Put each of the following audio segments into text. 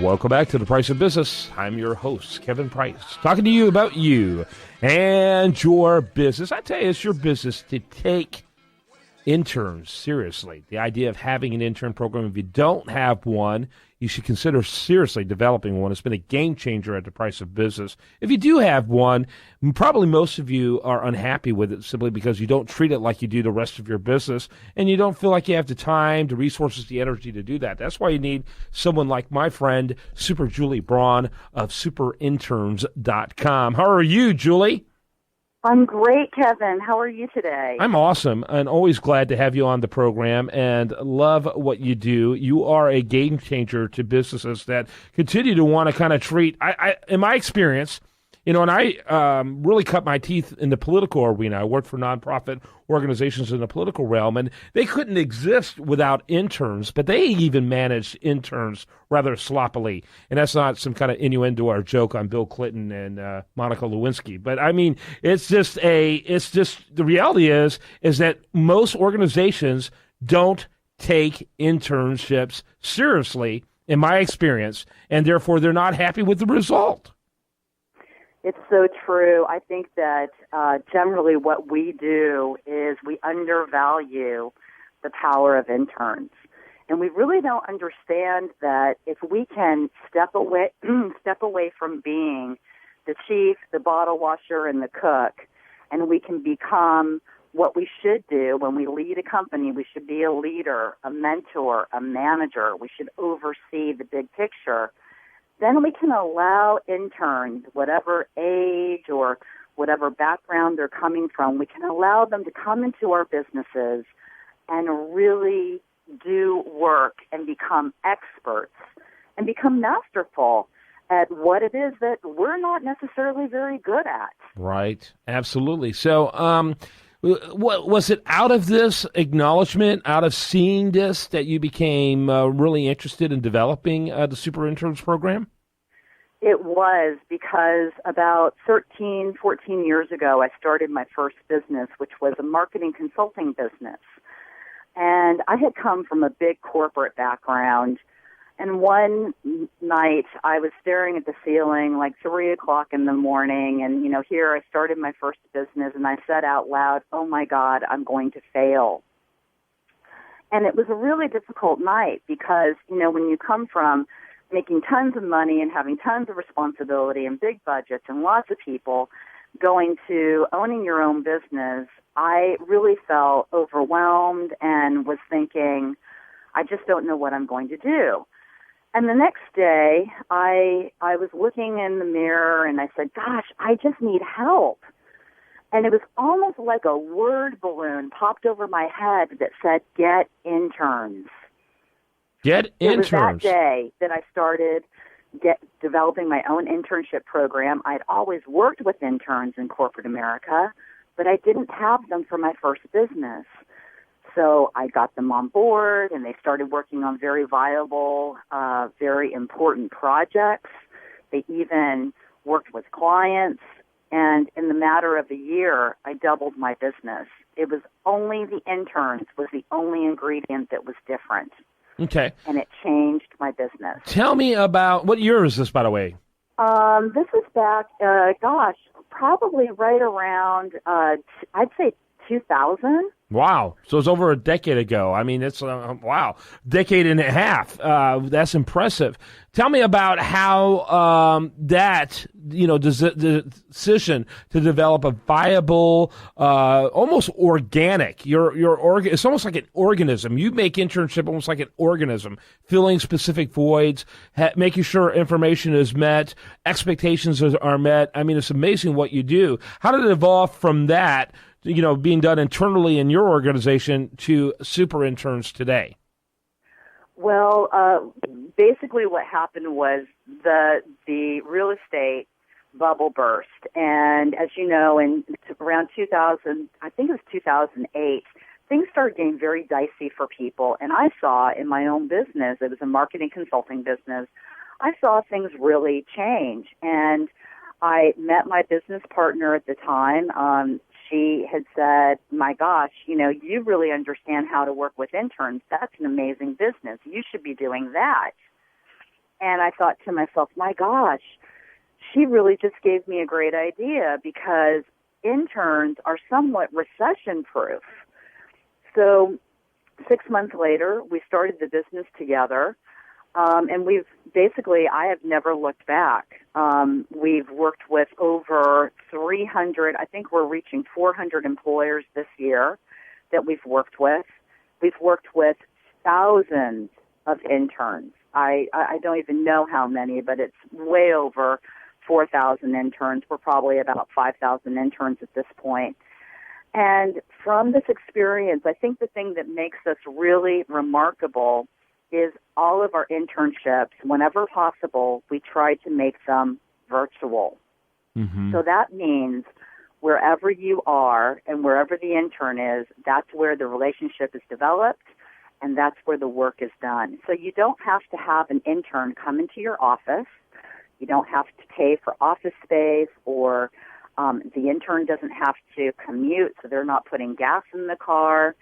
Welcome back to The Price of Business. I'm your host, Kevin Price, talking to you about you and your business. I tell you, it's your business to take interns seriously. The idea of having an intern program, if you don't have one, you should consider seriously developing one. It's been a game changer at The Price of Business. If you do have one, probably most of you are unhappy with it simply because you don't treat it like you do the rest of your business, and you don't feel like you have the time, the resources, the energy to do that. That's why you need someone like my friend, Super Julie Braun of superinterns.com. How are you, Julie? I'm great, Kevin. How are you today? I'm awesome and always glad to have you on the program and love what you do. You are a game changer to businesses that continue to want to kind of treat, in my experience, and I really cut my teeth in the political arena. I worked for nonprofit organizations in the political realm, and they couldn't exist without interns, but they even managed interns rather sloppily. And that's not some kind of innuendo or joke on Bill Clinton and Monica Lewinsky. But I mean, it's just the reality is that most organizations don't take internships seriously, in my experience, and therefore they're not happy with the result. It's so true. I think that generally what we do is we undervalue the power of interns. And we really don't understand that if we can step away from being the chief, the bottle washer, and the cook, and we can become what we should do when we lead a company. We should be a leader, a mentor, a manager. We should oversee the big picture. Then we can allow interns, whatever age or whatever background they're coming from, we can allow them to come into our businesses and really do work and become experts and become masterful at what it is that we're not necessarily very good at. Right. Absolutely. So, what was it out of this acknowledgement, out of seeing this, that you became really interested in developing the Super Interns program? It was because about 13, 14 years ago, I started my first business, which was a marketing consulting business. And I had come from a big corporate background. And one night I was staring at the ceiling like 3 o'clock in the morning. And, here I started my first business and I said out loud, "Oh my God, I'm going to fail." And it was a really difficult night because, when you come from making tons of money and having tons of responsibility and big budgets and lots of people, going to owning your own business, I really felt overwhelmed and was thinking, I just don't know what I'm going to do. And the next day, I was looking in the mirror and I said, gosh, I just need help. And it was almost like a word balloon popped over my head that said, get interns. Get interns. It was that day that I started developing my own internship program. I'd always worked with interns in corporate America, but I didn't have them for my first business. So I got them on board, and they started working on very viable, very important projects. They even worked with clients, and in the matter of a year, I doubled my business. It was only the interns was the only ingredient that was different. Okay. And it changed my business. Tell me about, what year is this, by the way? This is back, probably right around, I'd say 2000. Wow. So it's over a decade ago. I mean, it's, wow, decade and a half. That's impressive. Tell me about how that, the decision to develop a viable, almost organic, it's almost like an organism. You make internship almost like an organism, filling specific voids, making sure information is met, expectations are met. I mean, it's amazing what you do. How did it evolve from that, being done internally in your organization to Super Interns today? Well, basically what happened was the real estate bubble burst. And as you know, in around 2000, I think it was 2008, things started getting very dicey for people. And I saw in my own business, it was a marketing consulting business, I saw things really change. And I met my business partner at the time. She had said, my gosh, you really understand how to work with interns. That's an amazing business. You should be doing that. And I thought to myself, my gosh, she really just gave me a great idea because interns are somewhat recession-proof. So 6 months later, we started the business together, and I have never looked back. We've worked with over 300, I think we're reaching 400 employers this year that we've worked with. We've worked with thousands of interns. I don't even know how many, but it's way over 4,000 interns. We're probably about 5,000 interns at this point. And from this experience, I think the thing that makes us really remarkable is all of our internships, whenever possible, we try to make them virtual. Mm-hmm. So that means wherever you are and wherever the intern is, that's where the relationship is developed and that's where the work is done. So you don't have to have an intern come into your office. You don't have to pay for office space, or the intern doesn't have to commute, so they're not putting gas in the car.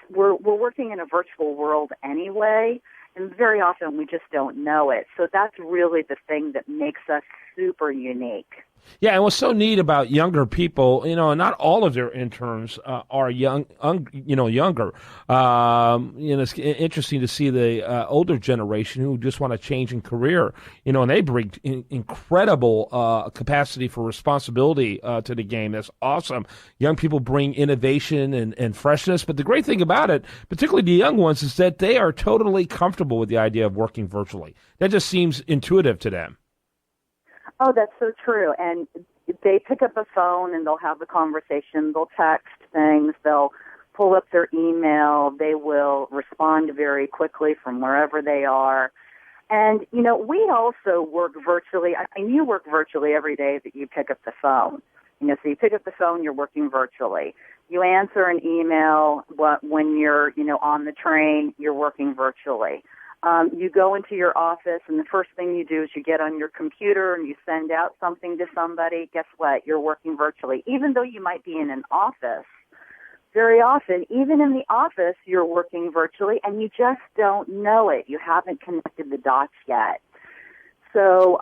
We're working in a virtual world anyway, and very often we just don't know it. So that's really the thing that makes us super unique. Yeah, and what's so neat about younger people, not all of their interns are younger. It's interesting to see the older generation who just want to change in career, and they bring incredible capacity for responsibility to the game. That's awesome. Young people bring innovation and freshness, but the great thing about it, particularly the young ones, is that they are totally comfortable with the idea of working virtually. That just seems intuitive to them. Oh, that's so true. And they pick up a phone and they'll have a conversation. They'll text things. They'll pull up their email. They will respond very quickly from wherever they are. And, we also work virtually. I mean, you work virtually every day that you pick up the phone. So you pick up the phone, you're working virtually. You answer an email when you're, on the train, you're working virtually. You go into your office, and the first thing you do is you get on your computer and you send out something to somebody. Guess what? You're working virtually. Even though you might be in an office, very often, even in the office, you're working virtually, and you just don't know it. You haven't connected the dots yet. So,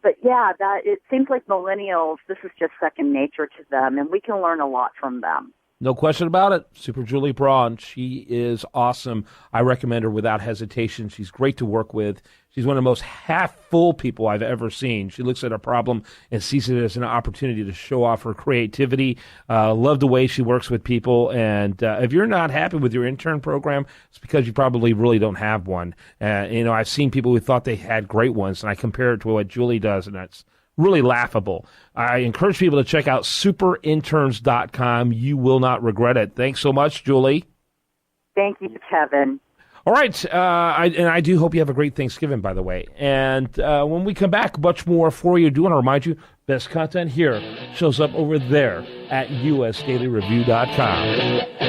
it seems like millennials, this is just second nature to them, and we can learn a lot from them. No question about it. Super Julie Braun. She is awesome. I recommend her without hesitation. She's great to work with. She's one of the most half-full people I've ever seen. She looks at a problem and sees it as an opportunity to show off her creativity. Love the way she works with people. And if you're not happy with your intern program, it's because you probably really don't have one. I've seen people who thought they had great ones, and I compare it to what Julie does, and that's really laughable. I encourage people to check out superinterns.com. You will not regret it. Thanks so much, Julie. Thank you, Kevin. All right. I do hope you have a great Thanksgiving, by the way. And when we come back, much more for you. I do want to remind you, best content here shows up over there at usdailyreview.com.